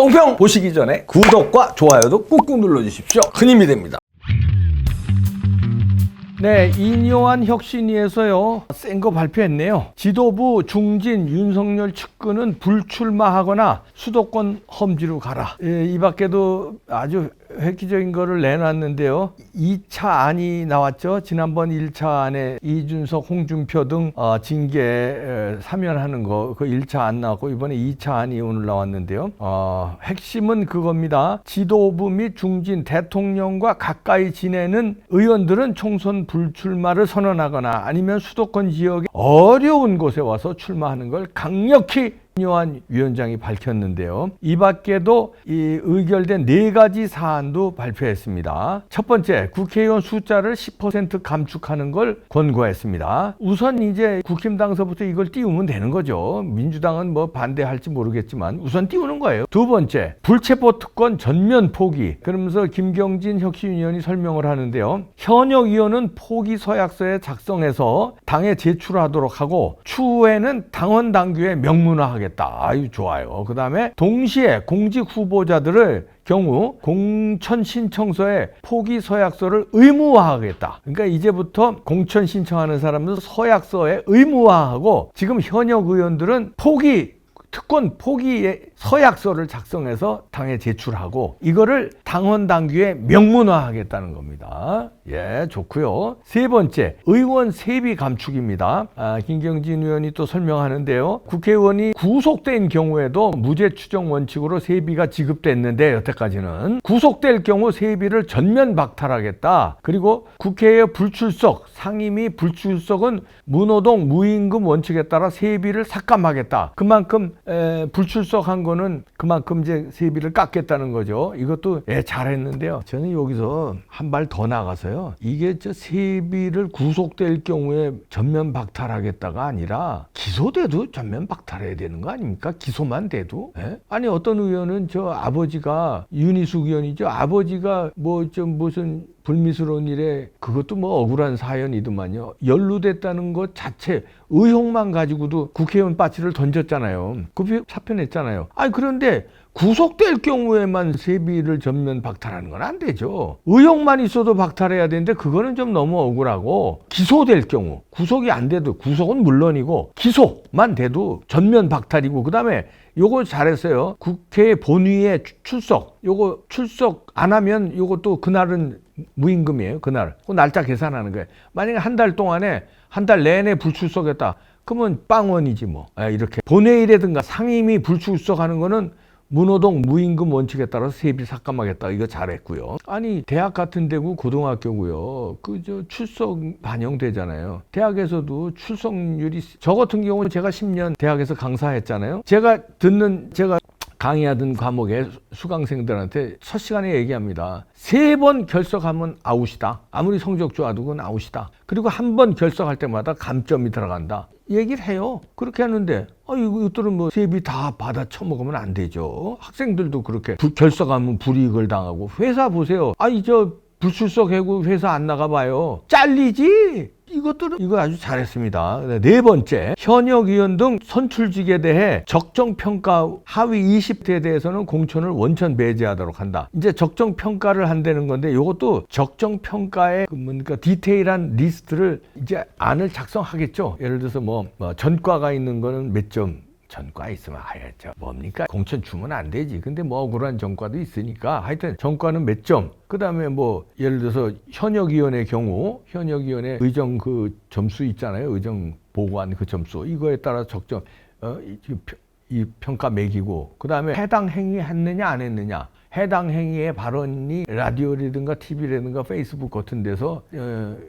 똥평 보시기 전에 구독과 좋아요도 꾹꾹 눌러주십시오. 큰 힘이 됩니다. 네, 이뇨한 혁신위에서요 센 거 발표했네요. 지도부 중진 윤석열 측근은 불출마하거나 수도권 험지로 가라. 이 밖에도 아주 획기적인 거를 내놨는데요. 2차 안이 나왔죠. 지난번 1차 안에 이준석, 홍준표 등 징계 사면하는 거, 그 1차 안 나왔고 이번에 2차 안이 오늘 나왔는데요. 핵심은 그겁니다. 지도부 및 중진 대통령과 가까이 지내는 의원들은 총선 불출마를 선언하거나 아니면 수도권 지역의 어려운 곳에 와서 출마하는 걸 강력히 이뇨한 위원장이 밝혔는데요. 이 밖에도 이 의결된 4가지 사안도 발표했습니다. 첫 번째, 국회의원 숫자를 10% 감축하는 걸 권고했습니다. 우선 이제 국힘당서부터 이걸 띄우면 되는 거죠. 민주당은 뭐 반대할지 모르겠지만 우선 띄우는 거예요. 두 번째, 불체포 특권 전면 포기. 그러면서 김경진 혁신위원이 설명을 하는데요. 현역 의원은 포기 서약서에 작성해서 당에 제출하도록 하고 추후에는 당원 당규에 명문화하겠다. 아유, 좋아요. 그 다음에 동시에 공직 후보자들을 경우 공천 신청서에 포기 서약서를 의무화하겠다. 그러니까 이제부터 공천 신청하는 사람들 서약서에 의무화하고 지금 현역 의원들은 특권 포기의 서약서를 작성해서 당에 제출하고 이거를 당원 당규에 명문화하겠다는 겁니다. 예, 좋고요. 세 번째, 의원 세비 감축입니다. 김경진 의원이 또 설명하는데요. 국회의원이 구속된 경우에도 무죄 추정 원칙으로 세비가 지급됐는데 여태까지는 구속될 경우 세비를 전면 박탈하겠다. 그리고 국회의 불출석, 상임위 불출석은 무노동 무임금 원칙에 따라 세비를 삭감하겠다. 그만큼 불출석한 거는 그만큼 이제 세비를 깎겠다는 거죠. 이것도 잘했는데요. 저는 여기서 한 발 더 나가서요. 이게 저 세비를 구속될 경우에 전면 박탈하겠다가 아니라 기소돼도 전면 박탈해야 되는 거 아닙니까? 기소만 돼도. 아니 어떤 의원은 저 아버지가 윤희숙 의원이죠. 아버지가 뭐 좀 무슨 불미스러운 일에 그것도 뭐 억울한 사연이더만요. 연루됐다는 것 자체 의혹만 가지고도 국회의원 빠치를 던졌잖아요. 그 사표 냈잖아요. 아니 그런데 구속될 경우에만 세비를 전면 박탈하는 건 안 되죠. 의혹만 있어도 박탈해야 되는데 그거는 좀 너무 억울하고 기소될 경우 구속이 안 돼도 구속은 물론이고 기소만 돼도 전면 박탈이고 그다음에 요거 잘했어요. 국회 본회의에 출석. 요거 출석 안 하면 요것도 그날은 무임금이에요. 그날. 그 날짜 계산하는 거예요. 만약에 한 달 동안에 한 달 내내 불출석했다. 그러면 빵원이지 뭐. 이렇게 본회의라든가 상임위 불출석하는 거는 무노동 무임금 원칙에 따라서 세비 삭감하겠다. 이거 잘했고요. 아니 대학 같은 데고 고등학교고요. 그 출석 반영되잖아요. 대학에서도 출석률이 저 같은 경우 제가 10년 대학에서 강사했잖아요. 제가 강의하던 과목에 수강생들한테 첫 시간에 얘기합니다. 3번 결석하면 아웃이다. 아무리 성적 좋아도 그건 아웃이다. 그리고 한 번 결석할 때마다 감점이 들어간다. 얘기를 해요. 그렇게 하는데 이것들은 뭐 세비 다 받아 처먹으면 안 되죠. 학생들도 그렇게 결석하면 불이익을 당하고 회사 보세요. 불출석하고 회사 안 나가봐요. 잘리지. 이거 아주 잘했습니다. 네 번째, 현역 의원 등 선출직에 대해 적정평가 하위 20대에 대해서는 공천을 원천 배제하도록 한다. 이제 적정평가를 한다는 건데 이것도 적정평가의 디테일한 리스트를 이제 안을 작성하겠죠. 예를 들어서 전과가 있는 거는 몇 점. 전과 있으면 하야죠. 뭡니까? 공천 주면 안 되지. 근데 억울한 전과도 있으니까 하여튼 전과는 몇 점. 그 다음에 예를 들어서 현역위원의 경우 현역위원의 의정 그 점수 있잖아요. 의정 보고한 그 점수. 이거에 따라 적정 이 평가 매기고 그 다음에 해당 행위 했느냐 안 했느냐. 해당 행위의 발언이 라디오라든가 TV라든가 페이스북 같은 데서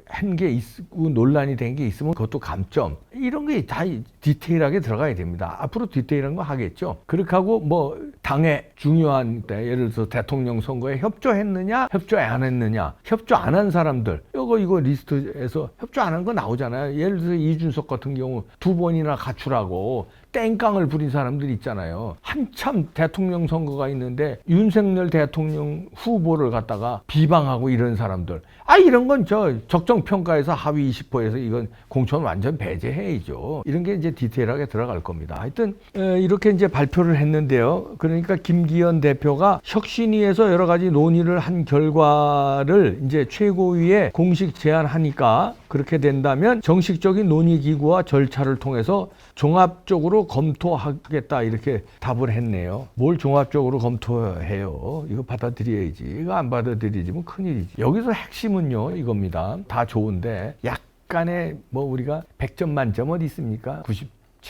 한 게 있고 논란이 된 게 있으면 그것도 감점. 이런 게 다 디테일하게 들어가야 됩니다. 앞으로 디테일한 거 하겠죠. 그렇게 하고 당의 중요한 때 예를 들어서 대통령 선거에 협조했느냐 협조 안 했느냐. 협조 안 한 사람들 이거 리스트에서 협조 안 한 거 나오잖아요. 예를 들어서 이준석 같은 경우 2번이나 가출하고 땡깡을 부린 사람들이 있잖아요. 한참 대통령 선거가 있는데 윤석열 대통령 후보를 갖다가 비방하고 이런 사람들. 이런 건 적정평가에서 하위 20%에서 이건 공천 완전 배제해야죠. 이런 게 이제 디테일하게 들어갈 겁니다. 하여튼 이렇게 이제 발표를 했는데요. 그러니까 김기현 대표가 혁신위에서 여러 가지 논의를 한 결과를 이제 최고위에 공식 제안하니까 그렇게 된다면 정식적인 논의기구와 절차를 통해서 종합적으로 검토하겠다 이렇게 답을 했네요. 뭘 종합적으로 검토해요? 이거 받아들여야지. 이거 안 받아들이지면 큰일이지. 여기서 핵심은요 이겁니다. 다 좋은데 약간의 우리가 100점 만점 어디 있습니까? 97,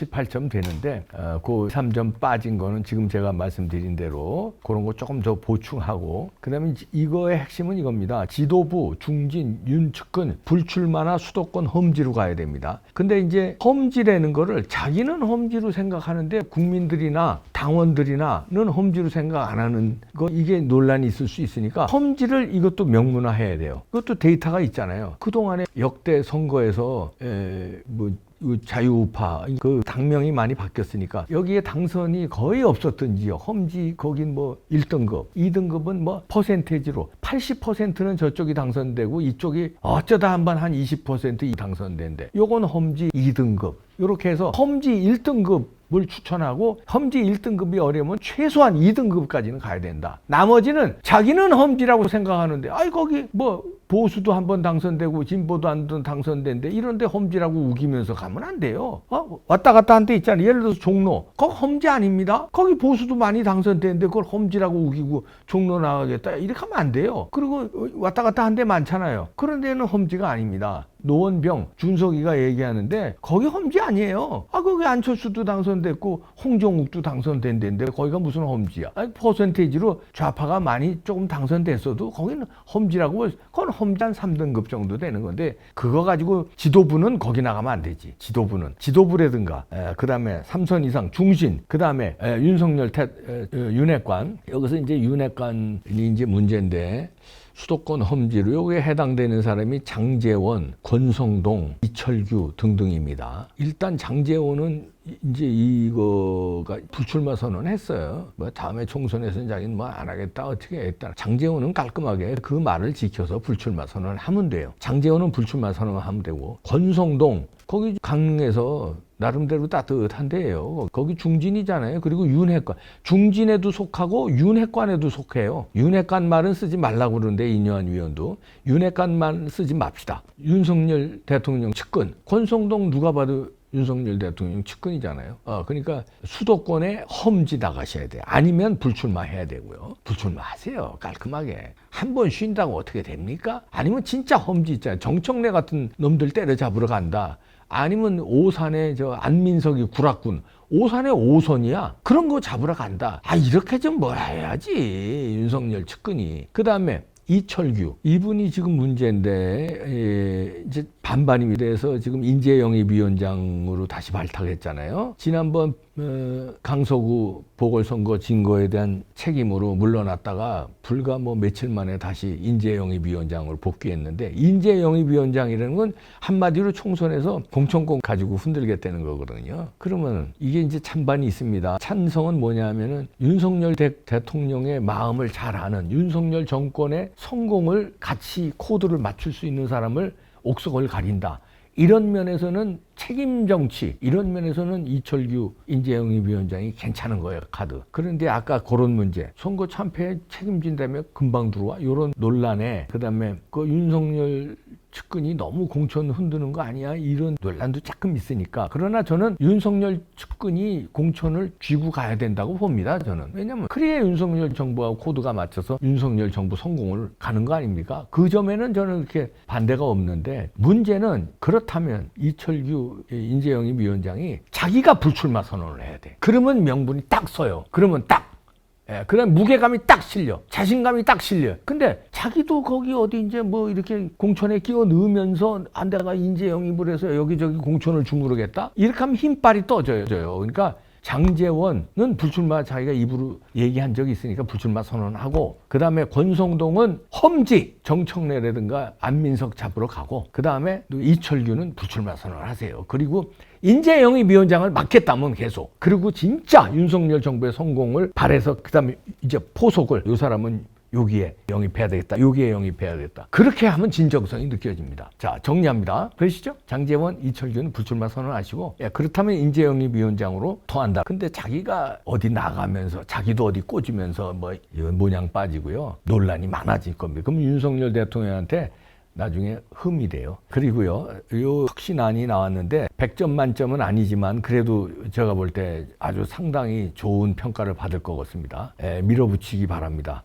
8점 되는데 그 3점 빠진 거는 지금 제가 말씀드린 대로 그런 거 조금 더 보충하고, 그다음에 이거의 핵심은 이겁니다. 지도부, 중진, 윤 측근 불출마나 수도권 험지로 가야 됩니다. 근데 이제 험지라는 거를 자기는 험지로 생각하는데 국민들이나 당원들이나는 험지로 생각 안 하는 거, 이게 논란이 있을 수 있으니까 험지를 이것도 명문화해야 돼요. 그것도 데이터가 있잖아요. 그동안에 역대 선거에서 자유우파 그 당명이 많이 바뀌었으니까 여기에 당선이 거의 없었던 지역, 험지 거긴 1등급, 2등급은 퍼센테이지로 80%는 저쪽이 당선되고 이쪽이 어쩌다 한번 한 20% 당선된대. 요건 험지 2등급. 이렇게 해서 험지 1등급을 추천하고 험지 1등급이 어려우면 최소한 2등급까지는 가야 된다. 나머지는 자기는 험지라고 생각하는데 거기 보수도 한번 당선되고 진보도 한번 당선된데 이런데 험지라고 우기면서 가면 안 돼요. 왔다 갔다 한 데 있잖아요. 예를 들어서 종로. 거기 험지 아닙니다. 거기 보수도 많이 당선되는데 그걸 험지라고 우기고 종로 나가겠다. 이렇게 하면 안 돼요. 그리고 왔다 갔다 한 데 많잖아요. 그런 데는 험지가 아닙니다. 노원병, 준석이가 얘기하는데 거기 험지 아니에요. 거기 안철수도 당선됐고 홍정욱도 당선된 데인데 거기가 무슨 험지야. 퍼센테이지로 좌파가 많이 조금 당선됐어도 거기는 험지라고, 그건 험지 한 3등급 정도 되는 건데 그거 가지고 지도부는 거기 나가면 안 되지. 지도부라든가 그 다음에 3선 이상 중신, 그 다음에 윤석열 윤핵관. 여기서 이제 윤핵관이 이제 문제인데 수도권 험지로 여기에 해당되는 사람이 장제원, 권성동, 이철규 등등입니다. 일단 장제원은 이제 이거가 불출마 선언했어요. 다음에 총선에서는 자기는 안 하겠다, 어떻게 했다. 장제원은 깔끔하게 그 말을 지켜서 불출마 선언하면 돼요. 장제원은 불출마 선언하면 되고, 권성동 거기 강릉에서 나름대로 따뜻한 데예요. 거기 중진이잖아요. 그리고 윤핵관. 중진에도 속하고 윤핵관에도 속해요. 윤핵관 말은 쓰지 말라고 그러는데 이뇨한 위원도. 윤핵관만 쓰지 맙시다. 윤석열 대통령 측근. 권성동 누가 봐도 윤석열 대통령 측근이잖아요. 그러니까 수도권에 험지 나가셔야 돼요. 아니면 불출마해야 되고요. 불출마하세요. 깔끔하게. 한 번 쉰다고 어떻게 됩니까? 아니면 진짜 험지 있잖아요. 정청래 같은 놈들 때려잡으러 간다. 아니면 오산에 안민석이 구락군, 오산에 오선이야. 그런 거 잡으러 간다. 이렇게 좀 해야지 윤석열 측근이. 그 다음에 이철규, 이분이 지금 문제인데 이제 반반이 돼서 지금 인재영입위원장으로 다시 발탁했잖아요. 지난번 강서구 보궐선거 진거에 대한 책임으로 물러났다가 불과 며칠 만에 다시 인재영입위원장으로 복귀했는데, 인재영입위원장이라는 건 한마디로 총선에서 공천권 가지고 흔들겠다는 거거든요. 그러면 이게 이제 찬반이 있습니다. 찬성은 뭐냐면은 윤석열 대통령의 마음을 잘 아는, 윤석열 정권의 성공을 같이 코드를 맞출 수 있는 사람을 옥석을 가린다. 이런 면에서는 책임 정치, 이런 면에서는 이철규 인재영입위원장이 괜찮은 거예요, 카드. 그런데 아까 그런 문제, 선거 참패에 책임진다며 금방 들어와, 이런 논란에, 그 다음에 그 윤석열 측근이 너무 공천 흔드는 거 아니야? 이런 논란도 조금 있으니까. 그러나 저는 윤석열 측근이 공천을 쥐고 가야 된다고 봅니다, 저는. 왜냐면 그래야 윤석열 정부하고 코드가 맞춰서 윤석열 정부 성공을 가는 거 아닙니까? 그 점에는 저는 그렇게 반대가 없는데, 문제는 그렇다면 이철규 인재영입위원장이 자기가 불출마 선언을 해야 돼. 그러면 명분이 딱 서요. 그러면 그다음 무게감이 딱 실려. 자신감이 딱 실려. 근데 자기도 거기 어디 이제 이렇게 공천에 끼워 넣으면서 내가 인재 영입을 해서 여기저기 공천을 주무르겠다? 이렇게 하면 힘빨이 떠져요. 그러니까 장제원은 불출마 자기가 입으로 얘기한 적이 있으니까 불출마 선언하고, 그 다음에 권성동은 험지 정청래라든가 안민석 잡으러 가고, 그 다음에 이철규는 불출마 선언하세요. 그리고 인재영입위원장을 맡겠다면 계속, 그리고 진짜 윤석열 정부의 성공을 바래서 그 다음에 이제 포석을 이 사람은 여기에 영입해야 되겠다, 여기에 영입해야 되겠다. 그렇게 하면 진정성이 느껴집니다. 자, 정리합니다. 그러시죠? 장제원, 이철규는 불출마 선언하시고, 그렇다면 인재영입위원장으로 통한다. 근데 자기가 어디 나가면서 자기도 어디 꽂으면서 뭐 모양 빠지고요, 논란이 많아질 겁니다. 그럼 윤석열 대통령한테 나중에 흠이 돼요. 그리고요, 요 혁신안이 나왔는데 100점 만점은 아니지만 그래도 제가 볼 때 아주 상당히 좋은 평가를 받을 것 같습니다. 밀어붙이기 바랍니다.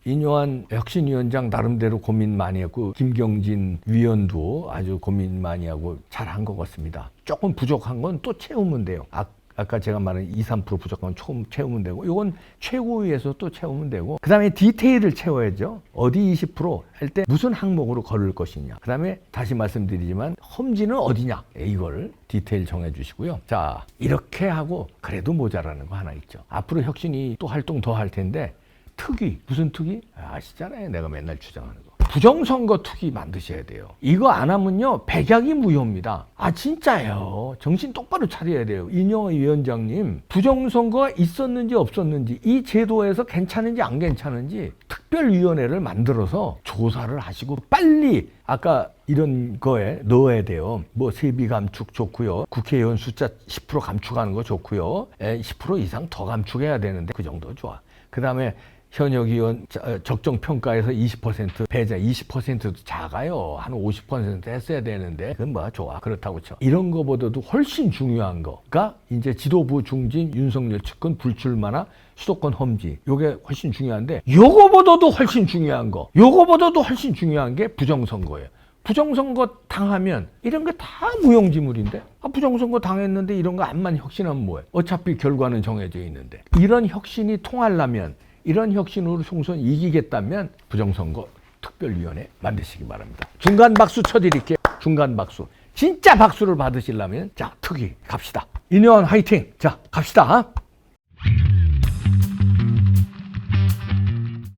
인요한 혁신위원장 나름대로 고민 많이 했고, 김경진 위원도 아주 고민 많이 하고 잘한 것 같습니다. 조금 부족한 건 또 채우면 돼요. 아까 제가 말한 2~3% 부족한 건 채우면 되고, 이건 최고위에서 또 채우면 되고, 그 다음에 디테일을 채워야죠. 어디 20% 할 때 무슨 항목으로 걸을 것이냐. 그 다음에 다시 말씀드리지만 험지는 어디냐. 이걸 디테일 정해주시고요. 자, 이렇게 하고 그래도 모자라는 거 하나 있죠. 앞으로 혁신이 또 활동 더 할 텐데, 특위, 무슨 특위? 아시잖아요. 내가 맨날 주장하는 거. 부정선거 특위 만드셔야 돼요. 이거 안 하면요, 백약이 무효입니다. 진짜예요. 정신 똑바로 차려야 돼요. 인영호 위원장님, 부정선거가 있었는지 없었는지, 이 제도에서 괜찮은지 안 괜찮은지 특별위원회를 만들어서 조사를 하시고 빨리, 아까 이런 거에 넣어야 돼요. 뭐 세비 감축 좋고요, 국회의원 숫자 10% 감축하는 거 좋고요, 10% 이상 더 감축해야 되는데 그 정도 좋아. 그 다음에 현역 의원 적정평가에서 20% 배제, 20%도 작아요. 한 50% 했어야 되는데 그건 뭐 좋아, 그렇다고 쳐. 이런 거보다도 훨씬 중요한 거가 이제 지도부 중진 윤석열 측근 불출마나 수도권 험지, 요게 훨씬 중요한데, 요거보다도 훨씬 중요한 게 부정선거예요. 부정선거 당하면 이런 게 다 무용지물인데, 부정선거 당했는데 이런 거 암만 혁신하면 뭐해. 어차피 결과는 정해져 있는데. 이런 혁신이 통하려면, 이런 혁신으로 총선 이기겠다면 부정선거 특별위원회 만드시기 바랍니다. 중간 박수 쳐드릴게요. 중간 박수. 진짜 박수를 받으시려면 자, 특위 갑시다. 인요한 화이팅. 자, 갑시다.